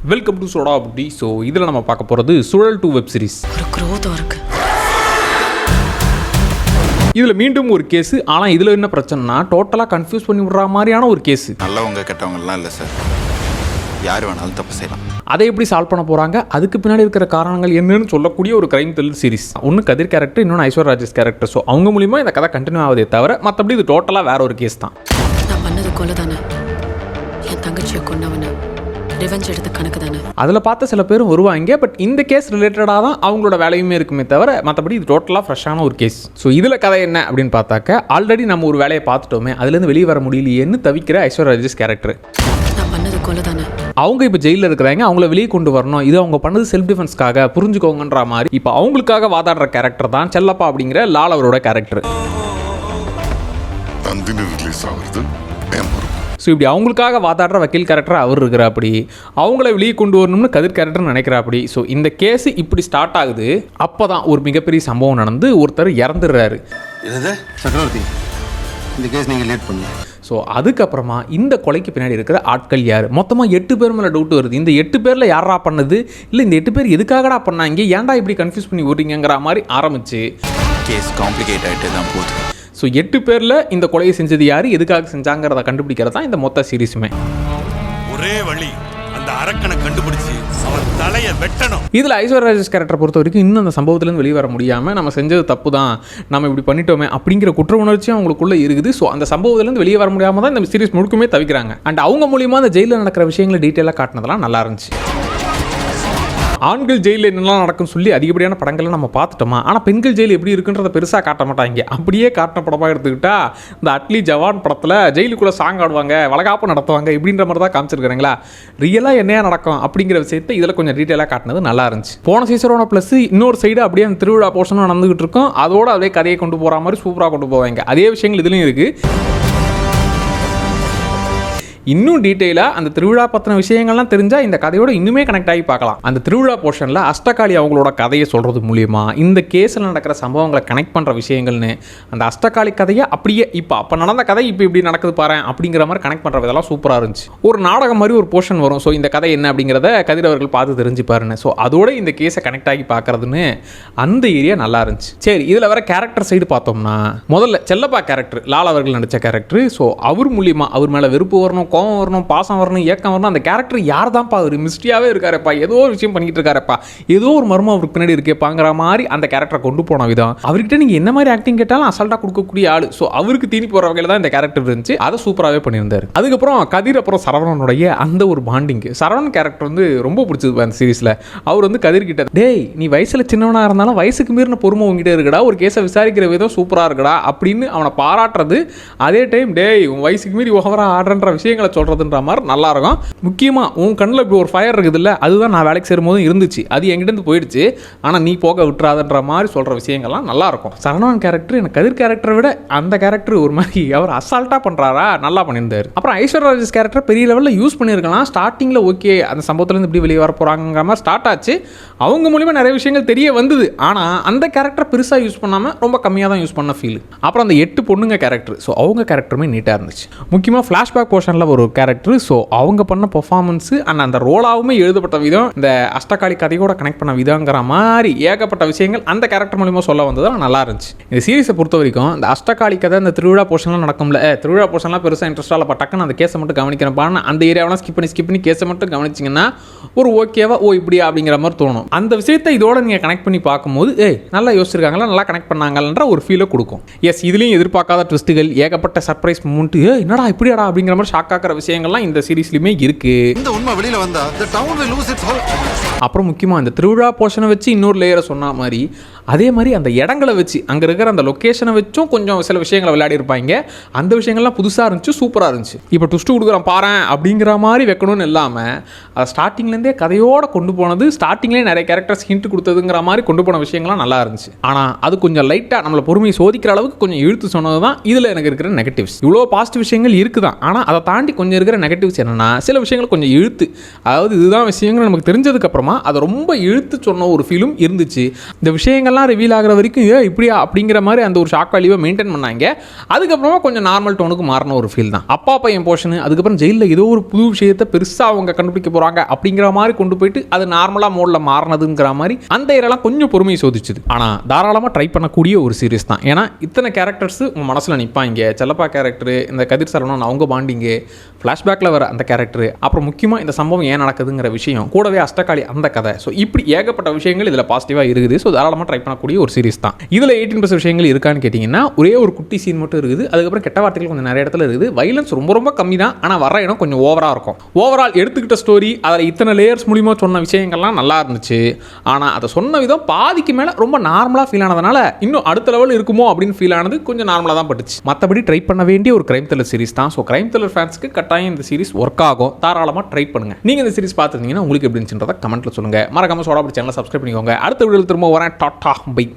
Welcome to soda Buti. So இதில் நம்ம பார்க்க போகிறது சுழல் 2 வெப் சீரிஸ். ஒரு குரோதம் இருக்கு. இதில் மீண்டும் ஒரு கேஸு. ஆனால் இதில் என்ன பிரச்சனைனா டோட்டலாக கன்ஃபியூஸ் பண்ணி விடுற மாதிரியான ஒரு கேஸு. நல்லவங்க கெட்டவங்கலாம் இல்லை சார், யார் வேணாலும் தப்பு செய்யலாம். அதை எப்படி சால்வ் பண்ண போகிறாங்க, அதுக்கு பின்னாடி இருக்கிற காரணங்கள் என்னன்னு சொல்லக்கூடிய ஒரு கிரைம் த்ரில்லர் சீரிஸ். ஒன்று கதிர் கேரக்டர், இன்னொன்று ஐஸ்வர்யா ராஜேஷ் கேரக்டர். ஸோ அவங்க மூலிமா இந்த கதை கண்டினியூ ஆகுதே தவிர மற்றபடி இது டோட்டலாக வேற ஒரு கேஸ் தான். நான் பண்ணது கொலை தானே, என் தங்கச்சியை கொண்டவன ரிவெஞ்ச் எடுத்த கணக்கு தானே. அதில் பார்த்த சில பேரும் வருவாங்க. பட் இந்த கேஸ் ரிலேட்டடாக தான் அவங்களோட வேலையுமே இருக்குமே தவிர மற்றபடி இது டோட்டலாக ஃப்ரெஷ்ஷான ஒரு கேஸ். ஸோ இதில் கதை என்ன அப்படின்னு பார்த்தாக்க, ஆல்ரெடி நம்ம ஒரு வேலையை பார்த்துட்டோமே, அதுலேருந்து வெளியே வர முடியலையேன்னு தவிக்கிற ஐஸ்வர்யா ராஜேஷ் கேரக்டர். நான் பண்ணது கொலை தானே. அவங்க இப்போ ஜெயிலில் இருக்கிறாங்க, அவங்கள வெளியே கொண்டு வரணும், இது அவங்க பண்ணது செல்ஃப் டிஃபென்ஸ்க்காக புரிஞ்சுக்கோங்கன்ற மாதிரி இப்போ அவங்களுக்காக வாதாடுற கேரக்டர் தான் செல்லப்பா அப்படிங்கிற லால் அவரோட கேரக்டர். ஸோ இப்படி அவங்களுக்காக வாதாடுற வக்கீல் கேரக்டர் அவர் இருக்கிறாப்படி, அவங்கள வெளியே கொண்டு வரணும்னு கதிர் கேரக்டர் நினைக்கிறாப்படி. ஸோ இந்த கேஸு இப்படி ஸ்டார்ட் ஆகுது. அப்போ தான் ஒரு மிகப்பெரிய சம்பவம் நடந்து ஒருத்தர் இறந்துடுறாரு. சக்கரவர்த்தி, இந்த கேஸ் நீங்கள் லேட் பண்ணுங்க. ஸோ அதுக்கப்புறமா இந்த கொலைக்கு பின்னாடி இருக்கிற ஆட்கள் யார், மொத்தமாக 8 பேர் மேலே டவுட் வருது. இந்த 8 பேரில் யாரா பண்ணது, இல்லை இந்த 8 பேர் எதுக்காகடா பண்ணாங்க, ஏன்டா இப்படி கன்ஃபியூஸ் பண்ணி விடுறீங்கிற மாதிரி ஆரம்பிச்சு கேஸ் காம்ப்ளிகேட் ஆகிட்டு தான் போகுது. ஸோ 8 பேரில் இந்த கொலையை செஞ்சது யார், எதுக்காக செஞ்சாங்கிறத கண்டுபிடிக்கிறது தான் இந்த மொத்த சீரிஸுமே. ஒரே வழி, அந்த அரக்கனை கண்டுபிடிச்சு அவன் தலையை வெட்டணும். இதில் ஐஸ்வர்யா ராஜேஷ் கேரக்டரை பொறுத்த வரைக்கும் இன்னும் அந்த சம்பவத்துலேருந்து வெளியே வர முடியாமல், நம்ம செஞ்சது தப்பு தான், நம்ம இப்படி பண்ணிட்டோமே அப்படிங்கிற குற்ற உணர்ச்சியும் அவங்களுக்குள்ளே இருக்குது. ஸோ அந்த சம்பவத்துலேருந்து வெளியே வர முடியாமல் தான் இந்த சீரிஸ் முழுக்குமே தவிக்கிறாங்க. அண்ட் அவங்க மூலியமாக அந்த ஜெயிலில் நடக்கிற விஷயங்களை டீட்டெயிலாக காட்டினதெல்லாம் நல்லா இருந்துச்சு. ஆண்கள் ஜெயிலில் என்னெல்லாம் நடக்கும்னு சொல்லி அதிகப்படியான படங்களை நம்ம பார்த்துட்டோமா, ஆனால் பெண்கள் ஜெயில் எப்படி இருக்குன்றதை பெருசாக காட்ட மாட்டாங்க. அப்படியே காட்டின படமாக எடுத்துக்கிட்டா இந்த அட்லி ஜவான் படத்தில் ஜெயிலுக்குள்ளே சாங் ஆடுவாங்க, வளகாப்பு நடத்துவாங்க, இப்படின்ற மாதிரி தான் காமிச்சிருக்காங்களா. ரியலாக என்னையா நடக்கும் அப்படிங்கிற விஷயத்தை இதில் கொஞ்சம் டீட்டெயிலாக காட்டினது நல்லா இருந்துச்சு. போன சீசனோட ப்ளஸ் இன்னொரு சைடு அப்படியே அந்த திருவிழா போர்ஷனும் நடந்துகிட்டு இருக்கும். அதோட அதே கதையை கொண்டு போகிற மாதிரி சூப்பராக கொண்டு போவாங்க. அதே விஷயங்கள் இதுலையும் இருக்குது. இன்னும் டீட்டெயிலாக அந்த திருவிழா பற்றின விஷயங்கள்லாம் தெரிஞ்சால் இந்த கதையோட இன்னுமே கனெக்ட் ஆகி பார்க்கலாம். அந்த திருவிழா போர்ஷனில் அஷ்டகாளி அவங்களோட கதையை சொல்கிறது மூலிமா இந்த கேஸில் நடக்கிற சம்பவங்களை கனெக்ட் பண்ணுற விஷயங்கள்னு அந்த அஷ்டகாளி கதையை அப்படியே அப்போ நடந்த கதை இப்போ இப்படி நடக்குது பாரு அப்படிங்கிற மாதிரி கனெக்ட் பண்ணுற இதெல்லாம் சூப்பராக இருந்துச்சு. ஒரு நாடகம் மாதிரி ஒரு போர்ஷன் வரும். ஸோ இந்த கதை என்ன அப்படிங்கிறத கதிர் அவர்கள் பார்த்து தெரிஞ்சுப்பாருன்னு. ஸோ அதோட இந்த கேஸை கனெக்ட் ஆகி பார்க்குறதுன்னு அந்த ஏரியா நல்லா இருந்துச்சு. சரி, இதில் வர கேரக்டர் சைடு பார்த்தோம்னா முதல்ல செல்லப்பா கேரக்டர், லால் அவர்கள் நடித்த கேரக்டர். ஸோ அவர் மூலிமா அவர் மேலே வெறுப்பு வரணும், கோவம் வரணும், பாசம் வரணும், ஏக்கம் வரணும். அந்த கேரக்டர் யார் தான்ப்பா, அவர் மிஸ்டியாவே இருக்காருப்பா, ஏதோ ஒரு விஷயம் பண்ணிட்டு இருக்காருப்பா, ஏதோ ஒரு மர்மம் அவருக்கு பின்னாடி இருக்கேப்பாங்கிற மாதிரி அந்த கேரக்டரை கொண்டு போன விதம், அவர்கிட்ட நீங்கள் என்ன மாதிரி ஆக்டிங் கேட்டாலும் அசால்ட்டாக கொடுக்கக்கூடிய ஆள். ஸோ அவருக்கு தீனி போகிற வகையில் தான் இந்த கேரக்டர் இருந்துச்சு. அதை சூப்பராகவே பண்ணியிருந்தார். அதுக்கப்புறம் கதிர் அப்புறம் சரவணனுடைய அந்த ஒரு பாண்டிங், சரவணன் கேரக்டர் வந்து ரொம்ப பிடிச்சது அந்த சீரிஸில். அவர் வந்து கதிர் கிட்ட, டேய் நீ வயசில் சின்னவனாக இருந்தாலும் வயசுக்கு மீறின பொறுமை உங்ககிட்ட இருக்குடா, ஒரு கேஸை விசாரிக்கிற விதம் சூப்பராக இருக்குடா அப்படின்னு அவனை பாராட்டுறது. அதே டைம் டேய் உன் வயசுக்கு மீறி ஓவராக ஆடுற விஷயங்களை சொல்கிறது மாதிரி நல்லா இருக்கும். முக்கியமாக உன் கண்ணில் இப்படி ஒரு ஃபயர் இருக்குது இல்லை, அதுதான் நான் வேலைக்கு சேரும் போதும் இருந்துச்சு, அது என்கிட்ட போயிடுச்சு, ஆனால் நீ போக விட்டுறாதுன்ற மாதிரி சொல்கிற விஷயங்கள்லாம் நல்லா இருக்கும். சரவணன் கேரக்டர் எனக்கு கதிர் கேரக்டரை விட அந்த கேரக்டர் ஒரு மாதிரி அவர் அசால்ட்டாக பண்ணுறாரா, நல்லா பண்ணியிருந்தார். அப்புறம் ஐஸ்வர்யா ராஜேஷ் கேரக்டர் பெரிய லெவலில் யூஸ் பண்ணியிருக்கலாம். ஸ்டார்டிங்கில் ஓகே அந்த சம்பவத்துலேருந்து இப்படி வெளியே வர போகிறாங்கிற மாதிரி ஸ்டார்ட் ஆச்சு. அவங்க மூலிமா நிறைய விஷயங்கள் தெரிய வந்தது. ஆனால் அந்த கேரக்டர் பெருசாக யூஸ் பண்ணாமல் ரொம்ப கம்மியாக தான் யூஸ் பண்ண ஃபீல். அப்புறம் அந்த 8 பொண்ணுங்க கேரக்டர், ஸோ அவங்க கேரக்டருமே நீட்டாக இருந்துச்சு. முக்கியமாக ஃப்ளாஷ்பேக் போர்ஷனில் ஒரு கேரக்டர். ஸோ அவங்க பண்ண பெர்ஃபார்மன்ஸு அண்ட் அந்த ரோலாவுமே எழுதப்பட்ட விதம், இந்த அஷ்டகாளி கதையோட கனெக்ட் பண்ண விதங்கிற மாதிரி ஏகப்பட்ட விஷயங்கள் அந்த கேரக்டர் மூலிமா சொல்ல வந்தது நல்லா இருந்துச்சு. இந்த சீரிஸை பொறுத்த வரைக்கும் இந்த அஷ்டகாளி கதை இந்த திருவிழா போர்ஷன்லாம் நடக்கும்ல, திருவிழா போர்ஷன்லாம் பெருசாக இன்ட்ரெஸ்டாக இல்லை, டக்குன்னு அந்த கேஸை மட்டும் கவனிக்கிறப்பான்னு அந்த ஏரியாவெல்லாம் ஸ்கிப் பண்ணி கேஸை மட்டும் கவனிச்சிங்கன்னா ஒரு ஓகேவா ஓ இப்படியா அப்படிங்கிற மாதிரி தோணும். அந்த விஷயத்தை இதோட நீங்கள் கனெக்ட் பண்ணி பார்க்கும்போது நல்லா யோசிச்சிருக்காங்களா, நல்லா கனெக்ட் பண்ணாங்கன்ற ஒரு ஃபீலை கொடுக்கும். எஸ், இதுலேயும் எதிர்பார்க்காத ட்விஸ்ட்டுகள், ஏகப்பட்ட சர்ப்ரைஸ் மூமெண்ட், என்னடா இப்படியாடா அப்படிங்கிற மாதிரி ஷாக் ஆக்கிற விஷயங்கள்லாம் இந்த சீரிஸ்லையுமே இருக்கு. இந்த உண்மை வெளியில வந்தா the town will lose its hope. அப்புறம் முக்கியமாக இந்த திருவிழா போர்ஷனை வச்சு இன்னொரு லேயரை சொன்ன மாதிரி, அதே மாதிரி அந்த இடங்களை வச்சு அங்கே இருக்கிற அந்த லொக்கேஷனை வச்சும் கொஞ்சம் சில விஷயங்களை விளையாடி இருப்பாங்க. அந்த விஷயங்கள்லாம் புதுசாக இருந்துச்சு, சூப்பராக இருந்துச்சு. இப்போ ட்விஸ்ட்டு கொடுக்குறேன் பாரு அப்படிங்கிற மாதிரி வைக்கணும்னு இல்லாமல் அதை ஸ்டார்டிங்லேருந்தே கதையோடு கொண்டு போனது, ஸ்டார்டிங்லேயே நிறைய கேரக்டர்ஸ் ஹிண்ட் கொடுத்ததுங்கிற மாதிரி கொண்டு போன விஷயங்கள்லாம் நல்லா இருந்துச்சு. ஆனால் அது கொஞ்சம் லைட்டாக நம்மளை பொறுமையை சோதிக்கிற அளவுக்கு கொஞ்சம் இழுத்து சொன்னது தான் இதில் எனக்கு இருக்கிற நெகட்டிவ்ஸ். இவ்வளோ பாசிட்டிவ் விஷயங்கள் இருக்குதான், ஆனால் அதை தாண்டி தாண்டி கொஞ்சம் இருக்கிற நெகட்டிவ்ஸ் என்னென்னா சில விஷயங்கள் கொஞ்சம் இழுத்து, அதாவது இதுதான் விஷயங்கள் நமக்கு தெரிஞ்சதுக்கப்புறமா அதை ரொம்ப இழுத்து சொன்ன ஒரு ஃபீலும் இருந்துச்சு. இந்த விஷயங்கள்லாம் ரிவீல் ஆகிற வரைக்கும் இப்படியா அப்படிங்கிற மாதிரி அந்த ஒரு ஷாக் வேல்யூவை மெயின்டைன் பண்ணாங்க. அதுக்கப்புறமா கொஞ்சம் நார்மல் டோனுக்கு மாறின ஒரு ஃபீல் தான். அப்பா பையன் போர்ஷனு, அதுக்கப்புறம் ஜெயிலில் ஏதோ ஒரு புது விஷயத்தை பெருசாக அவங்க கண்டுபிடிக்க போகிறாங்க அப்படிங்கிற மாதிரி கொண்டு போயிட்டு அது நார்மலாக மோடில் மாறினதுங்கிற மாதிரி அந்த ஏரெல்லாம் கொஞ்சம் பொறுமையை சோதிச்சுது. ஆனால் தாராளமாக ட்ரை பண்ணக்கூடிய ஒரு சீரிஸ் தான். ஏன்னா இத்தனை கேரக்டர்ஸ் உங்கள் மனசில் நிற்பாங்க. செல்லப்பா கேரக்டர், இந்த கதிர் சரவணன் அவங்க பாண்டிங்கு, ஃப்ளாஷ்பேக்கில் வர அந்த கேரக்டர், அப்புறம் முக்கியமாக இந்த சம்பவம் ஏன் நடக்குதுங்கிற விஷயம், கூடவே அஷ்டகாளி அந்த கதை. ஸோ இப்படி ஏகப்பட்ட விஷயங்கள் இதில் பாசிட்டிவாக இருக்குது. ஸோ தாராளமாக ட்ரை பண்ணக்கூடிய ஒரு சீரிஸ் தான். இதில் 18+ விஷயங்கள் இருக்கான்னு கேட்டிங்கன்னா ஒரே ஒரு குட்டி சீன் மட்டும் இருக்குது. அதுக்கப்புறம் கெட்ட வார்த்தைகள் கொஞ்சம் நிறைய இடத்துல இருக்குது. வைலன்ஸ் ரொம்ப ரொம்ப கம்மி தான். ஆனால் வர இடம் கொஞ்சம் ஓவராக இருக்கும். ஓவரால் எடுத்துக்கிட்ட ஸ்டோரி, அதில் இத்தனை லேயர்ஸ் மூலிமா சொன்ன விஷயங்கள்லாம் நல்லா இருந்துச்சு. ஆனால் அதை சொன்ன விதம் பாதிக்கு மேலே ரொம்ப நார்மலாக ஃபீல் ஆனதுனால இன்னும் அடுத்த லெவல் இருக்குமோ அப்படின்னு ஃபீல் ஆனது கொஞ்சம் நார்மலாக தான் பட்டுச்சு. மற்றபடி ட்ரை பண்ண வேண்டிய ஒரு கிரைம் த்ரில்லர் சீரிஸ் தான். ஸோ கிரைம் த்ரில்லர் ஃபேன்ஸ்க்கு கட்டாயம் இந்த சீரிஸ் ஒர்க் ஆகும். தாராளமாக ட்ரை பண்ணுங்க. நீங்கள் இந்த சீரிஸ் பார்த்துருந்தீங்கன்னா உங்களுக்கு எப்படி இருந்துச்சுன்றதை கமெண்ட்டில் சொல்லுங்கள். மறக்காம சோடா சேனலை சப்ஸ்கிரைப் பண்ணிக்கோங்க. அடுத்த வீடியோவில் திரும்ப வரேன். Tata bye.